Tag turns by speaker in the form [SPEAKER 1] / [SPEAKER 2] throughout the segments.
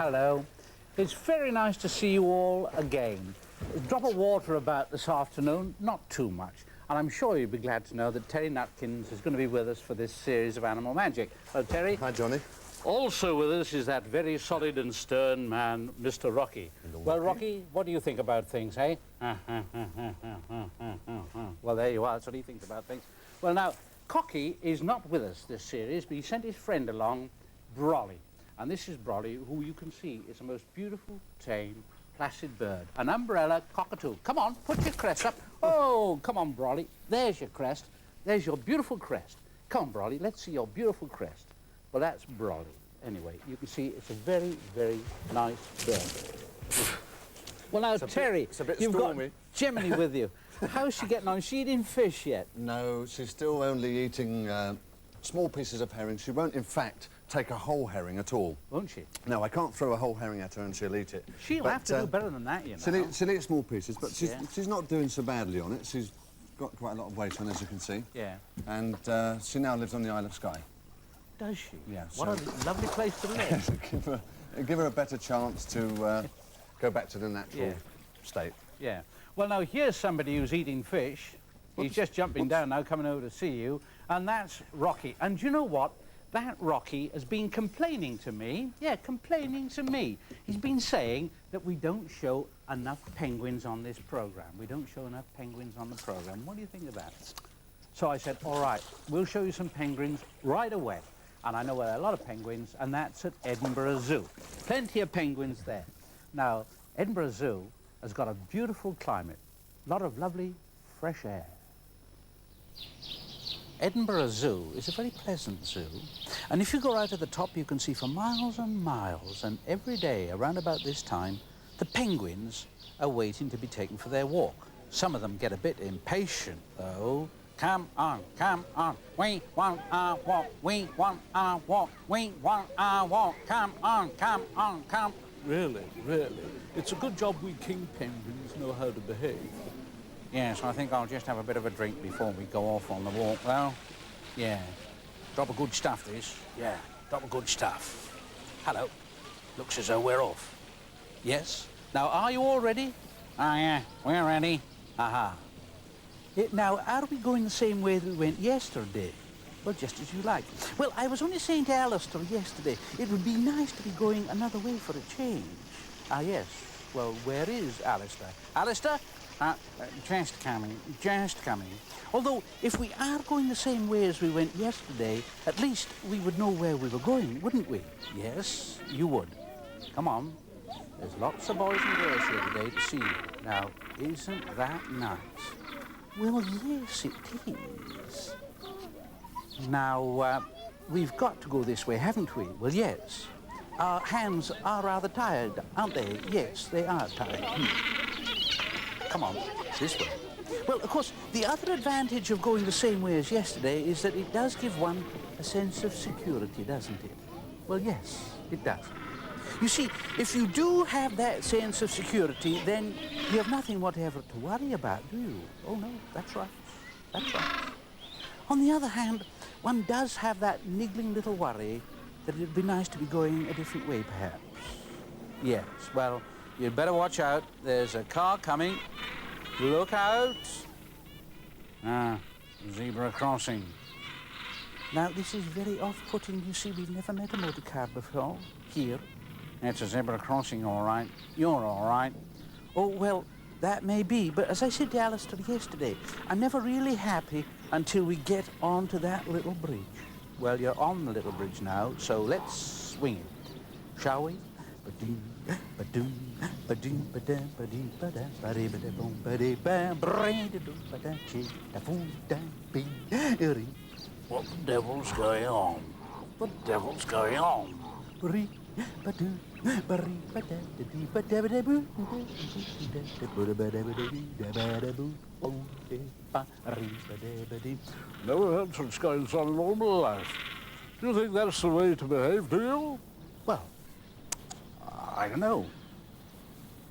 [SPEAKER 1] hello. It's very nice to see you all again. A drop of water about this afternoon, not too much. And I'm sure you'll be glad to know that Terry Nutkins is going to be with us for this series of Animal Magic. Hello, Terry.
[SPEAKER 2] Hi, Johnny.
[SPEAKER 1] Also with us is that very solid and stern man, Mr. Rocky. Well, Rocky, what do you think about things, eh? Well, there you are. That's what he thinks about things. Well, now, Cocky is not with us this series, but he sent his friend along, Brolly. And this is Brolly, who you can see is a most beautiful, tame, placid bird. An umbrella cockatoo. Come on, put your crest up. Oh, come on, Brolly. There's your crest. There's your beautiful crest. Come on, Brolly, let's see your beautiful crest. Well, that's Brolly. Anyway, you can see it's a very, very nice bird. Well, now, Terry, you've got Gemini with you. How's she getting on? Is she eating fish yet?
[SPEAKER 2] No, she's still only eating small pieces of herring. She won't, in fact, take a whole herring at all.
[SPEAKER 1] Won't she?
[SPEAKER 2] No, I can't throw a whole herring at her and she'll eat it.
[SPEAKER 1] She'll have to do better than that, you know.
[SPEAKER 2] She'll eat small pieces, but she's not doing so badly on it. She's got quite a lot of weight on, as you can see.
[SPEAKER 1] Yeah.
[SPEAKER 2] And she now lives on the Isle of Skye.
[SPEAKER 1] Does she?
[SPEAKER 2] Yeah.
[SPEAKER 1] What a lovely place to live.
[SPEAKER 2] give her a better chance to go back to the natural state.
[SPEAKER 1] Yeah. Well, now, here's somebody who's eating fish. He's just jumping down now, coming over to see you, and that's Rocky. And do you know what? That Rocky has been complaining to me. Yeah, complaining to me. He's been saying that we don't show enough penguins on this programme. We don't show enough penguins on the programme. What do you think of that? So I said, all right, we'll show you some penguins right away. And I know where there are a lot of penguins, and that's at Edinburgh Zoo. Plenty of penguins there. Now, Edinburgh Zoo has got a beautiful climate, a lot of lovely fresh air. Edinburgh Zoo is a very pleasant zoo, and if you go right at the top, you can see for miles and miles, and every day around about this time, the penguins are waiting to be taken for their walk. Some of them get a bit impatient, though. Come on, we want our walk, we want our walk, we want our walk, come on, come.
[SPEAKER 3] Really, it's a good job we king penguins know how to behave.
[SPEAKER 1] Yes, I think I'll just have a bit of a drink before we go off on the walk, though. Yeah. Drop of good stuff, this. Yeah, drop of good stuff. Hello. Looks as though we're off. Yes? Now, are you all ready? Ah, yeah, we're ready. Aha. Now, are we going the same way that we went yesterday? Well, just as you like. Well, I was only saying to Alistair yesterday, it would be nice to be going another way for a change. Ah, yes. Well, where is Alistair? Alistair? Just coming. Although, if we are going the same way as we went yesterday, at least we would know where we were going, wouldn't we? Yes, you would. Come on. There's lots of boys and girls here today to see you. Now, isn't that nice? Well, yes, it is. Now, we've got to go this way, haven't we? Well, yes. Our hands are rather tired, aren't they? Yes, they are tired. Come on, this way. Well, of course, the other advantage of going the same way as yesterday is that it does give one a sense of security, doesn't it? Well, yes, it does. You see, if you do have that sense of security, then you have nothing whatever to worry about, do you? Oh, no, that's right. That's right. On the other hand, one does have that niggling little worry that it'd be nice to be going a different way, perhaps. Yes, well, you'd better watch out. There's a car coming. Look out. Ah, zebra crossing. Now, this is very off-putting. You see, we've never met a motor car before, here. It's a zebra crossing, all right. You're all right. Oh, well, that may be, but as I said to Alistair yesterday, I'm never really happy until we get onto that little bridge. Well, you're on the little bridge now, so let's swing it, shall we? Ba-doom, ba-doom, ba-doom, ba-da, ba-dee, ba-da, ba-dee, ba-da, boom, ba-dee, ba, ba-dee-da-doom, ba-da, chee, da-boom, da-bee, ee-ree.
[SPEAKER 3] What the devil's going on? What the devil's going on?
[SPEAKER 1] Ba-ree, ba-doom, ba-ree, ba-da, da-dee, ba-da, ba-da, boo, da-da, ba-da, ba-da-ba-da-dee, da-ba-da-boo, oh, dee, ba-ree, ba-da, ba-dee.
[SPEAKER 3] Never had such guys on in all my life. Do you think that's the way to behave, do you?
[SPEAKER 1] Well, I don't know.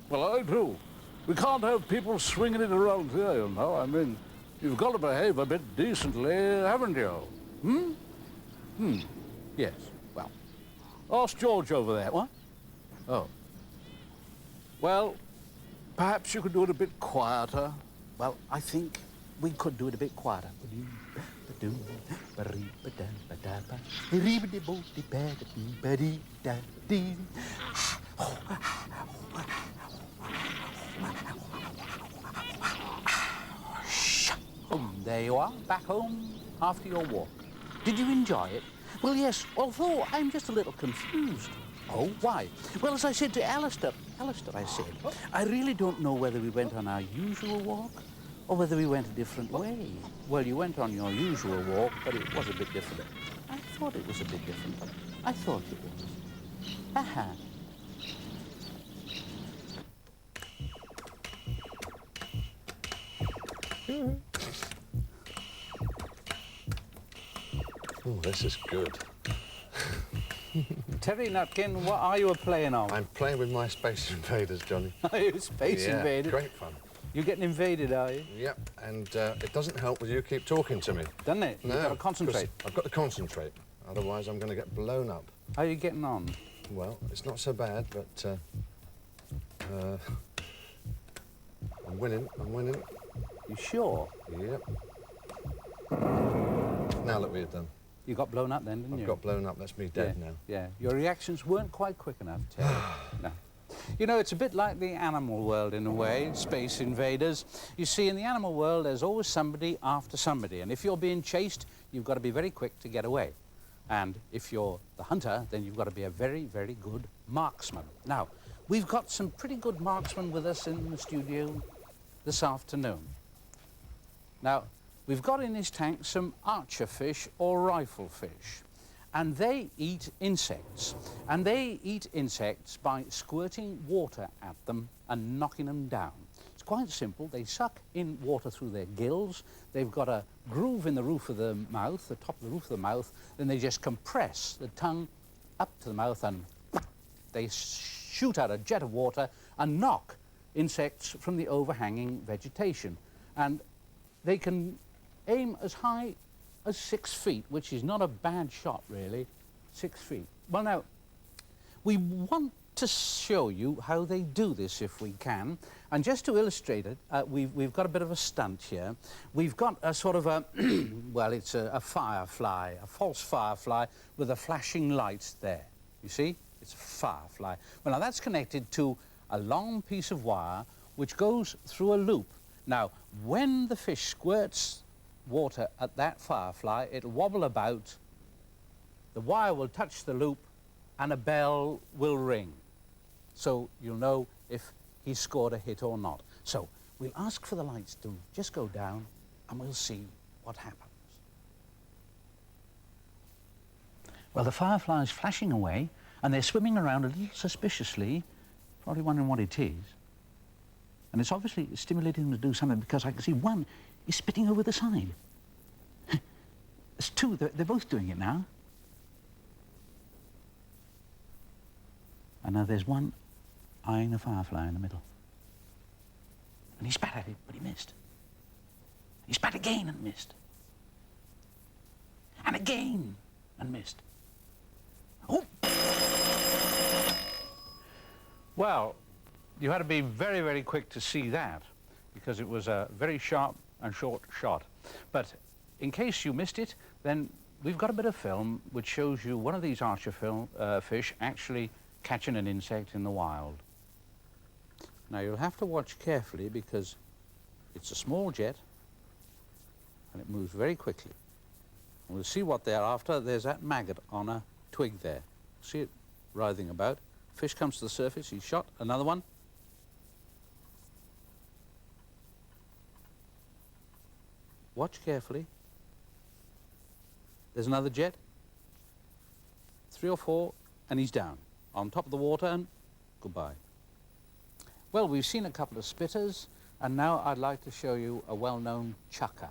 [SPEAKER 3] Well, I do. We can't have people swinging it around here, you know. I mean, you've got to behave a bit decently, haven't you?
[SPEAKER 1] Yes, well.
[SPEAKER 3] Ask George over there.
[SPEAKER 1] What?
[SPEAKER 3] Oh. Well, perhaps you could do it a bit quieter.
[SPEAKER 1] Well, I think we could do it a bit quieter. There you are, back home after your walk. Did you enjoy it? Well, yes, although I'm just a little confused. Oh, why? Well, as I said to Alistair, I said, I really don't know whether we went on our usual walk or whether we went a different way. Well, you went on your usual walk, but it was a bit different. I thought it was a bit different. I thought it was. Aha.
[SPEAKER 2] Oh, this is good.
[SPEAKER 1] Terry Nutkin, what are you playing on?
[SPEAKER 2] I'm playing with my Space Invaders, Johnny.
[SPEAKER 1] Are you Space Invaders?
[SPEAKER 2] Great fun.
[SPEAKER 1] You're getting invaded, are you?
[SPEAKER 2] Yep, and it doesn't help when you keep talking to me.
[SPEAKER 1] Doesn't it?
[SPEAKER 2] No.
[SPEAKER 1] You've got to concentrate.
[SPEAKER 2] I've got to concentrate, otherwise I'm going to get blown up.
[SPEAKER 1] How are you getting on?
[SPEAKER 2] Well, it's not so bad, but I'm winning.
[SPEAKER 1] You sure?
[SPEAKER 2] Yep. Now look what you've done.
[SPEAKER 1] You got blown up then, didn't you?
[SPEAKER 2] I've got blown up, that's me dead now.
[SPEAKER 1] Yeah, your reactions weren't quite quick enough, Terry. No. You know, it's a bit like the animal world in a way, Space Invaders. You see, in the animal world, there's always somebody after somebody, and if you're being chased, you've got to be very quick to get away. And if you're the hunter, then you've got to be a very, very good marksman. Now, we've got some pretty good marksmen with us in the studio this afternoon. Now, we've got in this tank some archer fish or rifle fish, and they eat insects. And they eat insects by squirting water at them and knocking them down. It's quite simple. They suck in water through their gills. They've got a groove in the roof of the mouth, the top of the roof of the mouth. Then they just compress the tongue up to the mouth and they shoot out a jet of water and knock insects from the overhanging vegetation. And they can aim as high as 6 feet, which is not a bad shot, really. 6 feet. Well, now, we want to show you how they do this, if we can. And just to illustrate it, we've got a bit of a stunt here. We've got a sort of a, well, it's a firefly, a false firefly with a flashing light there. You see? It's a firefly. Well, now, that's connected to a long piece of wire which goes through a loop. Now, when the fish squirts water at that firefly, it'll wobble about, the wire will touch the loop, and a bell will ring. So you'll know if he's scored a hit or not. So we'll ask for the lights to just go down, and we'll see what happens. Well, the firefly's flashing away, and they're swimming around a little suspiciously, probably wondering what it is. And it's obviously stimulating them to do something, because I can see one is spitting over the side. There's two, they're both doing it now. And now there's one eyeing the firefly in the middle. And he spat at it, but he missed. He spat again and missed. And again and missed. Oh! Well, you had to be very, very quick to see that, because it was a very sharp and short shot. But in case you missed it, then we've got a bit of film which shows you one of these archer fish actually catching an insect in the wild. Now, you'll have to watch carefully, because it's a small jet and it moves very quickly. And we'll see what they're after. There's that maggot on a twig there. See it writhing about. Fish comes to the surface, he's shot. Another one. Watch carefully. There's another jet. 3 or 4, and he's down on top of the water, and goodbye. Well, we've seen a couple of spitters, and now I'd like to show you a well-known chucker.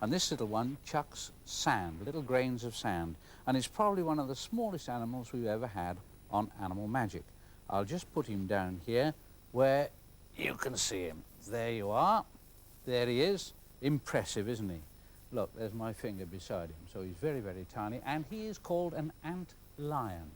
[SPEAKER 1] And this little one chucks sand, little grains of sand, and it's probably one of the smallest animals we've ever had on Animal Magic. I'll just put him down here where you can see him. There you are. There he is. Impressive, isn't he? Look, there's my finger beside him. So he's very, very tiny, and he is called an ant lion.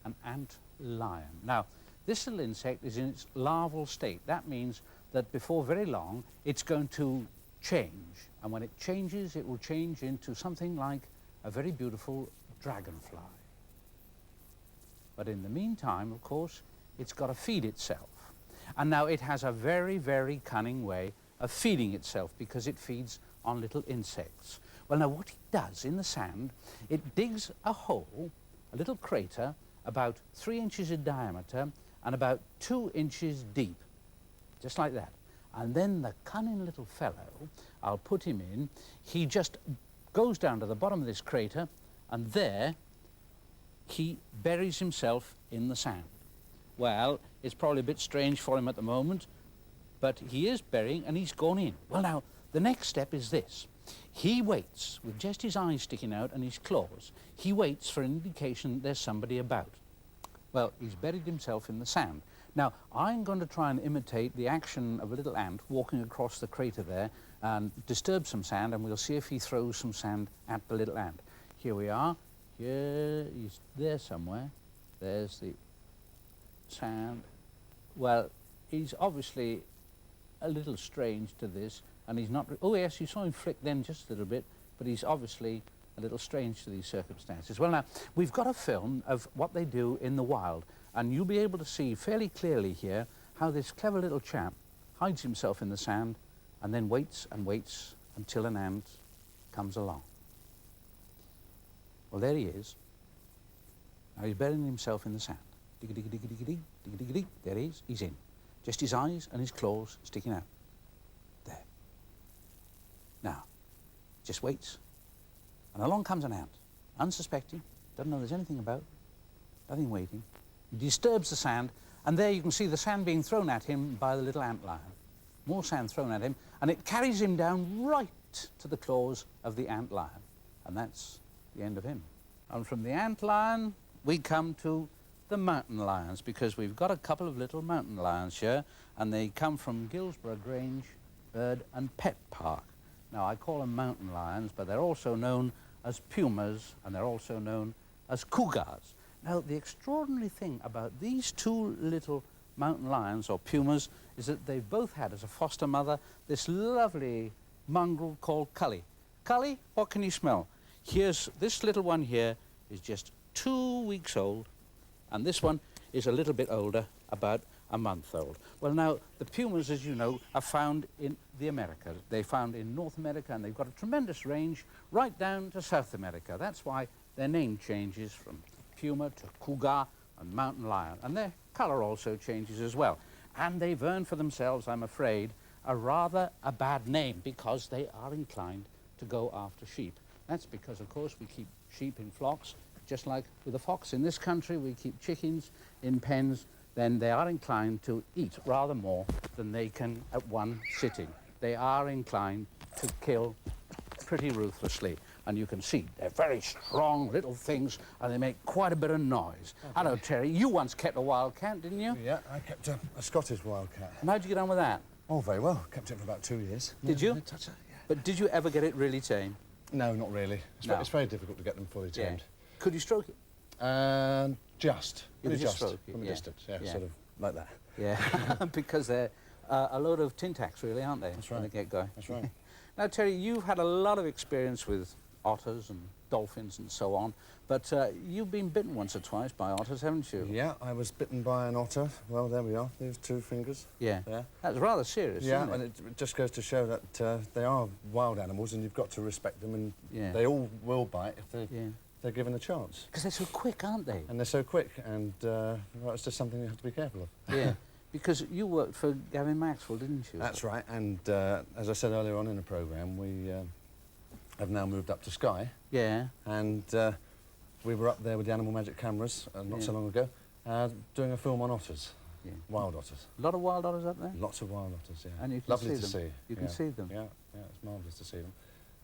[SPEAKER 1] An ant lion. Now, This little insect is in its larval state. That means that before very long, it's going to change. And when it changes, it will change into something like a very beautiful dragonfly. But in the meantime, of course, it's got to feed itself. And now it has a very, very cunning way of feeding itself because it feeds on little insects. Well, now what it does in the sand, it digs a hole, a little crater, about 3 inches in diameter and about 2 inches deep, just like that. And then the cunning little fellow, I'll put him in, he just goes down to the bottom of this crater and there he buries himself in the sand. Well, it's probably a bit strange for him at the moment, but he is burying and he's gone in. Well, now, the next step is this. He waits, with just his eyes sticking out and his claws, he waits for an indication there's somebody about. Well, he's buried himself in the sand. Now, I'm going to try and imitate the action of a little ant walking across the crater there and disturb some sand, and we'll see if he throws some sand at the little ant. Here we are. Here, he's there somewhere. There's the sand. Well, he's obviously a little strange to this, and he's not... Oh, yes, you saw him flick then just a little bit, but he's obviously a little strange to these circumstances. Well, now, we've got a film of what they do in the wild, and you'll be able to see fairly clearly here how this clever little chap hides himself in the sand and then waits and waits until an ant comes along. Well, there he is. Now he's burying himself in the sand. Dig-a-dig-a-dig-a-dig-a-dig, dig-a-dig-a-dig. There he is. He's in. Just his eyes and his claws sticking out. There. Now, just waits. And along comes an ant, unsuspecting, doesn't know there's anything about, nothing waiting. He disturbs the sand, and there you can see the sand being thrown at him by the little ant lion. More sand thrown at him, and it carries him down right to the claws of the ant lion. And that's the end of him. And from the ant lion, we come to the mountain lions, because we've got a couple of little mountain lions here, and they come from Gilsborough Grange Bird and Pet Park. Now, I call them mountain lions, but they're also known as pumas, and they're also known as cougars. Now, the extraordinary thing about these two little mountain lions, or pumas, is that they've both had as a foster mother this lovely mongrel called Cully. Cully, what can you smell? Here's this little one here is just 2 weeks old, and this one is a little bit older, about a month old. Well, now, the pumas, as you know, are found in the Americas. They're found in North America, and they've got a tremendous range right down to South America. That's why their name changes from puma to cougar and mountain lion, and their colour also changes as well. And they've earned for themselves, I'm afraid, a bad name, because they are inclined to go after sheep. That's because, of course, we keep sheep in flocks, just like with a fox in this country, we keep chickens in pens. Then they are inclined to eat rather more than they can at one sitting. They are inclined to kill pretty ruthlessly. And you can see they're very strong little things, and they make quite a bit of noise. Okay. I know, Terry, you once kept a wildcat, didn't you?
[SPEAKER 2] Yeah, I kept a Scottish wildcat.
[SPEAKER 1] And how'd you get on with that?
[SPEAKER 2] Oh, very well. Kept it for about 2 years.
[SPEAKER 1] Did you?
[SPEAKER 2] Yeah.
[SPEAKER 1] But did you ever get it really tame?
[SPEAKER 2] No, not really. It's very difficult to get them fully tamed.
[SPEAKER 1] Yeah. Could you stroke it?
[SPEAKER 2] Just.
[SPEAKER 1] You just
[SPEAKER 2] from
[SPEAKER 1] a
[SPEAKER 2] distance, yeah, sort of like that.
[SPEAKER 1] Yeah, because they're a load of tin tacks, really, aren't they?
[SPEAKER 2] That's right.
[SPEAKER 1] When they get going.
[SPEAKER 2] That's right.
[SPEAKER 1] Now, Terry, you've had a lot of experience with otters and dolphins and so on, but you've been bitten once or twice by otters, haven't you?
[SPEAKER 2] Yeah, I was bitten by an otter. Well, there we are. There's 2 fingers.
[SPEAKER 1] Yeah.
[SPEAKER 2] There.
[SPEAKER 1] That's rather serious, isn't it?
[SPEAKER 2] Yeah, and it just goes to show that they are wild animals, and you've got to respect them, and they all will bite if they're given a chance.
[SPEAKER 1] Because they're so quick, aren't they?
[SPEAKER 2] And they're so quick, and well, it's just something you have to be careful of.
[SPEAKER 1] Yeah, because you worked for Gavin Maxwell, didn't you?
[SPEAKER 2] That's right, and as I said earlier on in the programme, we have now moved up to Skye.
[SPEAKER 1] Yeah.
[SPEAKER 2] And we were up there with the Animal Magic cameras not so long ago, doing a film on otters, wild otters.
[SPEAKER 1] A lot of wild otters up there?
[SPEAKER 2] Lots of wild otters, yeah.
[SPEAKER 1] And you can
[SPEAKER 2] Lovely
[SPEAKER 1] see
[SPEAKER 2] to
[SPEAKER 1] them.
[SPEAKER 2] see.
[SPEAKER 1] You can see them?
[SPEAKER 2] Yeah, it's marvellous to see them.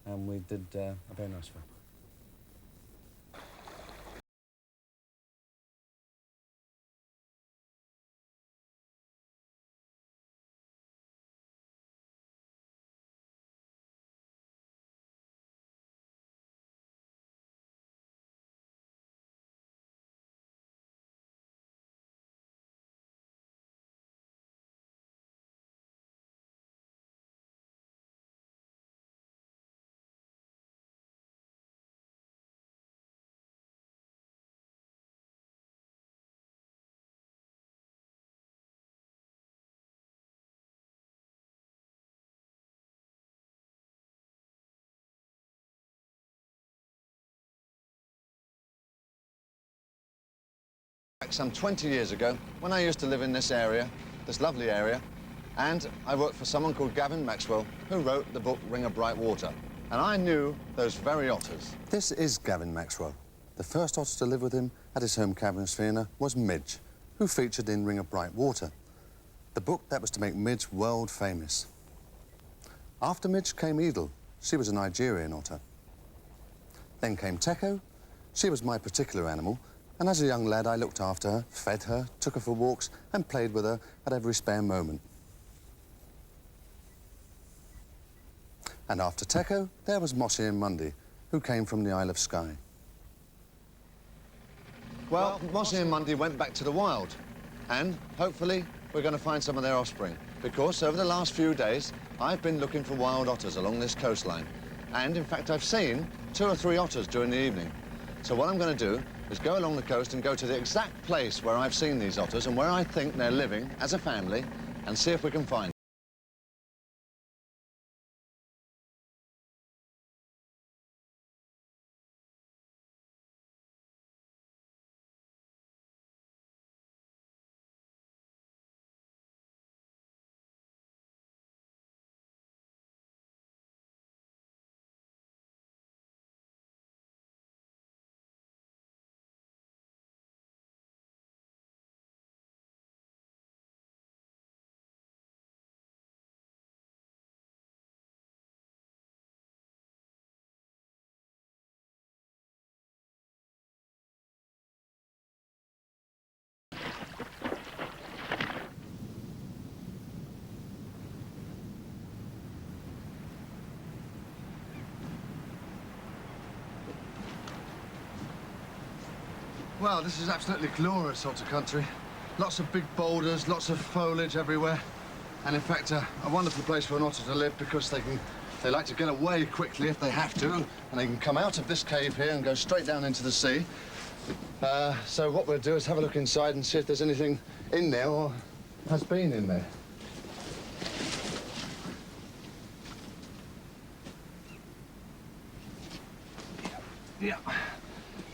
[SPEAKER 2] And we did a very nice film. Back some 20 years ago, when I used to live in this area, this lovely area, and I worked for someone called Gavin Maxwell, who wrote the book Ring of Bright Water. And I knew those very otters. This is Gavin Maxwell. The first otter to live with him at his home cabin in Sphena was Midge, who featured in Ring of Bright Water, the book that was to make Midge world famous. After Midge came Edel. She was a Nigerian otter. Then came Teko. She was my particular animal, and as a young lad I looked after her, fed her, took her for walks and played with her at every spare moment. And after Teko, there was Mossy and Mundy, who came from the Isle of Skye. Well, Mossy and Mundy went back to the wild, and hopefully we're going to find some of their offspring, because over the last few days I've been looking for wild otters along this coastline, and in fact I've seen 2 or 3 otters during the evening. So what I'm going to do is go along the coast and go to the exact place where I've seen these otters and where I think they're living as a family, and see if we can find them. Well, this is absolutely glorious otter country. Lots of big boulders, lots of foliage everywhere. And in fact, a wonderful place for an otter to live because they like to get away quickly if they have to, and they can come out of this cave here and go straight down into the sea. So what we'll do is have a look inside and see if there's anything in there or has been in there. Yeah.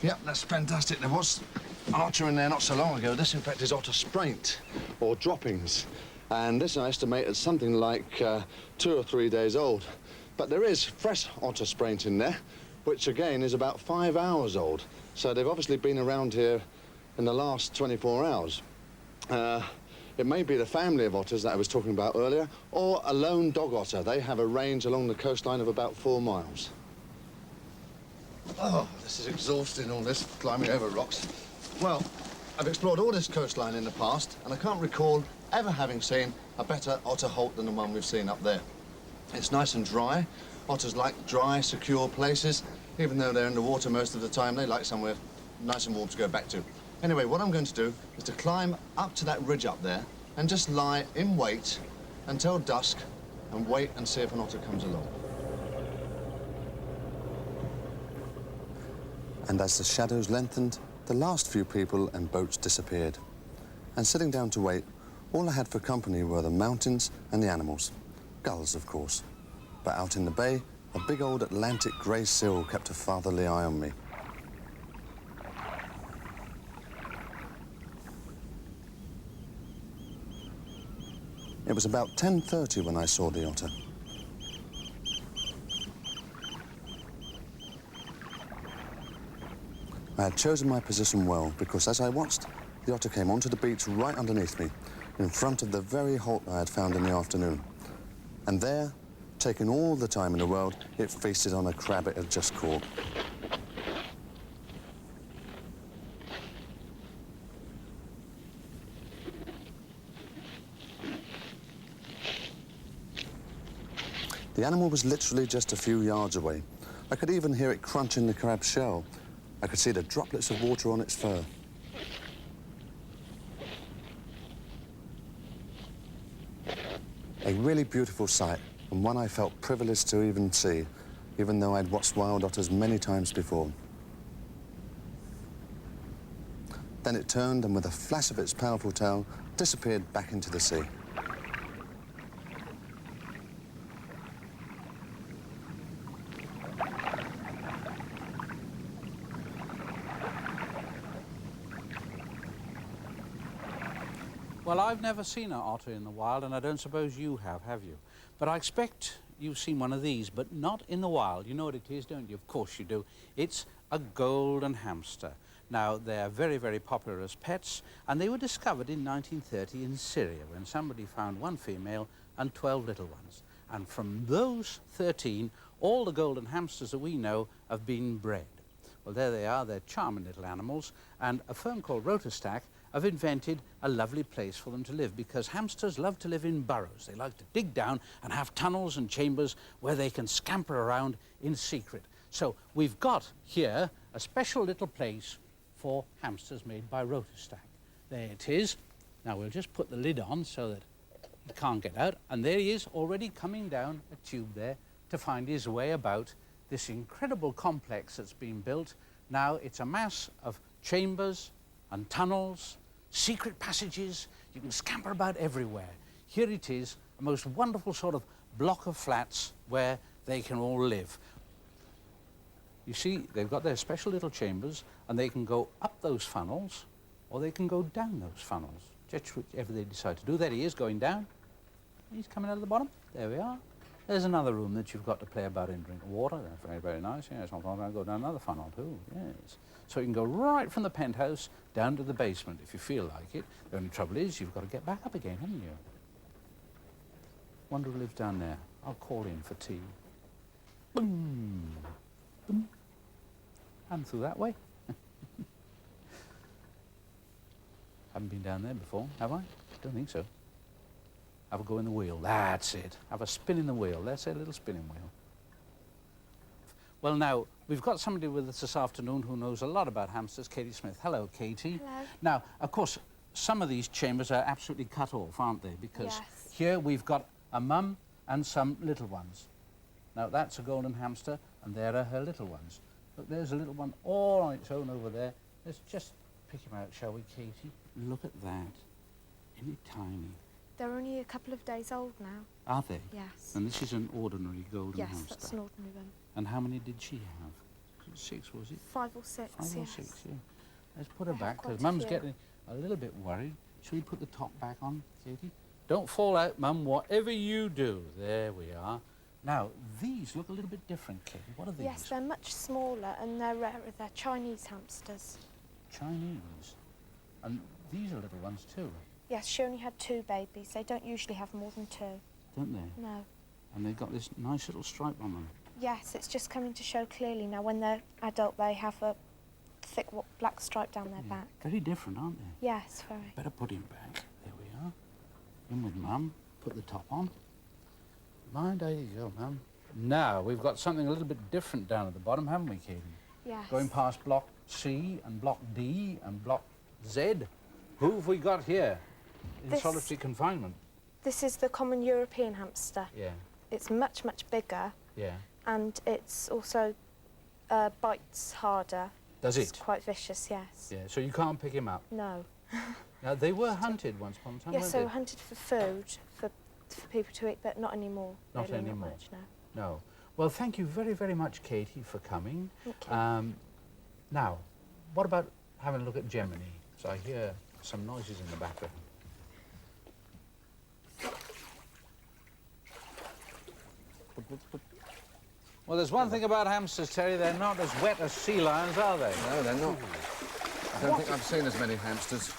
[SPEAKER 2] Yep, that's fantastic. There was an otter in there not so long ago. This, in fact, is otter spraint, or droppings. And this I estimate is something like 2 or 3 days old. But there is fresh otter spraint in there, which, again, is about 5 hours old. So they've obviously been around here in the last 24 hours. It may be the family of otters that I was talking about earlier, or a lone dog otter. They have a range along the coastline of about 4 miles. Oh, this is exhausting, all this, climbing over rocks. Well, I've explored all this coastline in the past, and I can't recall ever having seen a better otter holt than the one we've seen up there. It's nice and dry. Otters like dry, secure places. Even though they're in the water most of the time, they like somewhere nice and warm to go back to. Anyway, what I'm going to do is to climb up to that ridge up there and just lie in wait until dusk and wait and see if an otter comes along. And as the shadows lengthened, the last few people and boats disappeared. And sitting down to wait, all I had for company were the mountains and the animals. Gulls, of course. But out in the bay, a big old Atlantic grey seal kept a fatherly eye on me. It was about 10:30 when I saw the otter. I had chosen my position well because as I watched, the otter came onto the beach right underneath me, in front of the very holt I had found in the afternoon. And there, taking all the time in the world, it feasted on a crab it had just caught. The animal was literally just a few yards away. I could even hear it crunching the crab's shell. I could see the droplets of water on its fur. A really beautiful sight, and one I felt privileged to even see, even though I'd watched wild otters many times before. Then it turned and with a flash of its powerful tail, disappeared back into the sea.
[SPEAKER 1] I've never seen an otter in the wild, and I don't suppose you have you? But I expect you've seen one of these, but not in the wild. You know what it is, don't you? Of course you do. It's a golden hamster. Now, they're very, very popular as pets, and they were discovered in 1930 in Syria when somebody found one female and 12 little ones. And from those 13, all the golden hamsters that we know have been bred. Well, there they are. They're charming little animals, and a firm called Rotostack have invented a lovely place for them to live, because hamsters love to live in burrows. They like to dig down and have tunnels and chambers where they can scamper around in secret. So we've got here a special little place for hamsters made by Rotostack. There it is. Now we'll just put the lid on so that he can't get out, and there he is already coming down a tube there to find his way about this incredible complex that's been built. Now it's a mass of chambers and tunnels, secret passages. You can scamper about everywhere. Here it is, a most wonderful sort of block of flats where they can all live. You see, they've got their special little chambers, and they can go up those funnels, or they can go down those funnels, just whichever they decide to do. There he is, going down. He's coming out of the bottom. There we are. There's another room that you've got to play about in, drink water. That's very, very nice. Yes, I'll go down another funnel too. Yes. So you can go right from the penthouse down to the basement if you feel like it. The only trouble is you've got to get back up again, haven't you? Wonder who lives down there. I'll call in for tea. Boom. Boom. And through that way. Haven't been down there before, have I? Don't think so. Have a go in the wheel. That's it. Have a spin in the wheel. That's a little spinning wheel. Well, now, we've got somebody with us this afternoon who knows a lot about hamsters, Katie Smith. Hello, Katie.
[SPEAKER 4] Hello.
[SPEAKER 1] Now, of course, some of these chambers are absolutely cut off, aren't they? Because
[SPEAKER 4] yes.
[SPEAKER 1] Here we've got a mum and some little ones. Now, that's a golden hamster, and there are her little ones. Look, there's a little one all on its own over there. Let's just pick him out, shall we, Katie? Look at that. Isn't it tiny?
[SPEAKER 4] They're only a couple of days old now.
[SPEAKER 1] Are they?
[SPEAKER 4] Yes.
[SPEAKER 1] And this is an ordinary golden hamster?
[SPEAKER 4] Yes, that's an ordinary one.
[SPEAKER 1] And how many did she have? 6, was it?
[SPEAKER 4] 5 or 6,
[SPEAKER 1] 5 or
[SPEAKER 4] yes.
[SPEAKER 1] 6, yeah. Let's put her
[SPEAKER 4] I have
[SPEAKER 1] back,
[SPEAKER 4] quite
[SPEAKER 1] because
[SPEAKER 4] a
[SPEAKER 1] Mum's
[SPEAKER 4] few.
[SPEAKER 1] getting a little bit worried. Shall we put the top back on, Katie? Don't fall out, Mum, whatever you do. There we are. Now, these look a little bit different, Katie. What are these?
[SPEAKER 4] Yes, they're much smaller and they're rarer. They're Chinese hamsters.
[SPEAKER 1] Chinese. And these are little ones too,
[SPEAKER 4] Yes, she only had 2 babies. They don't usually have more than 2.
[SPEAKER 1] don't they?
[SPEAKER 4] No.
[SPEAKER 1] And they've got this nice little stripe on them.
[SPEAKER 4] Yes, it's just coming to show clearly now. When they're adult, they have a thick black stripe down their back.
[SPEAKER 1] Very different, aren't they?
[SPEAKER 4] Yes, very.
[SPEAKER 1] Better put him back. There we are. In with Mum. Put the top on. There you go, Mum. Now, we've got something a little bit different down at the bottom, haven't we, Katie?
[SPEAKER 4] Yes.
[SPEAKER 1] Going past block C and block D and block Z. Who have we got here in
[SPEAKER 4] This-
[SPEAKER 1] solitary confinement?
[SPEAKER 4] This is the common European hamster.
[SPEAKER 1] Yeah,
[SPEAKER 4] It's much, much bigger,
[SPEAKER 1] yeah.
[SPEAKER 4] and it's also bites harder.
[SPEAKER 1] Does
[SPEAKER 4] It's
[SPEAKER 1] it?
[SPEAKER 4] quite vicious, yes.
[SPEAKER 1] Yeah, so you can't pick him up.
[SPEAKER 4] No.
[SPEAKER 1] Now, they were hunted once upon a time,
[SPEAKER 4] Yes,
[SPEAKER 1] weren't
[SPEAKER 4] they
[SPEAKER 1] they?
[SPEAKER 4] were hunted for food, for people to eat, but not anymore.
[SPEAKER 1] Not
[SPEAKER 4] really,
[SPEAKER 1] anymore.
[SPEAKER 4] Not much, no.
[SPEAKER 1] No. Well, thank you very, very much, Katie, for coming.
[SPEAKER 4] Thank you.
[SPEAKER 1] Now, what about having a look at Gemini? So I hear some noises in the background. Well, there's one thing about hamsters, Terry, they're not as wet as sea lions, are they?
[SPEAKER 2] No, they're not. I don't think I've seen as many hamsters.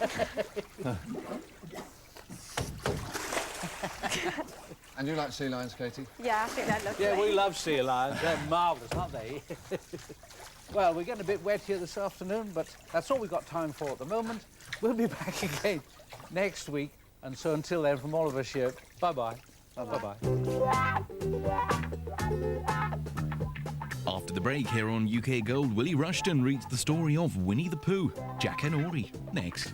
[SPEAKER 2] And you like sea lions, Katie?
[SPEAKER 4] Yeah, I think they're lovely.
[SPEAKER 1] Yeah, we love sea lions. They're marvellous, aren't they? Well, we're getting a bit wet here this afternoon, but that's all we've got time for at the moment. We'll be back again next week. And so until then, from all of us here, bye-bye. Bye-bye.
[SPEAKER 5] After the break here on UK Gold, Willie Rushton reads the story of Winnie the Pooh, Jack and Ori, next.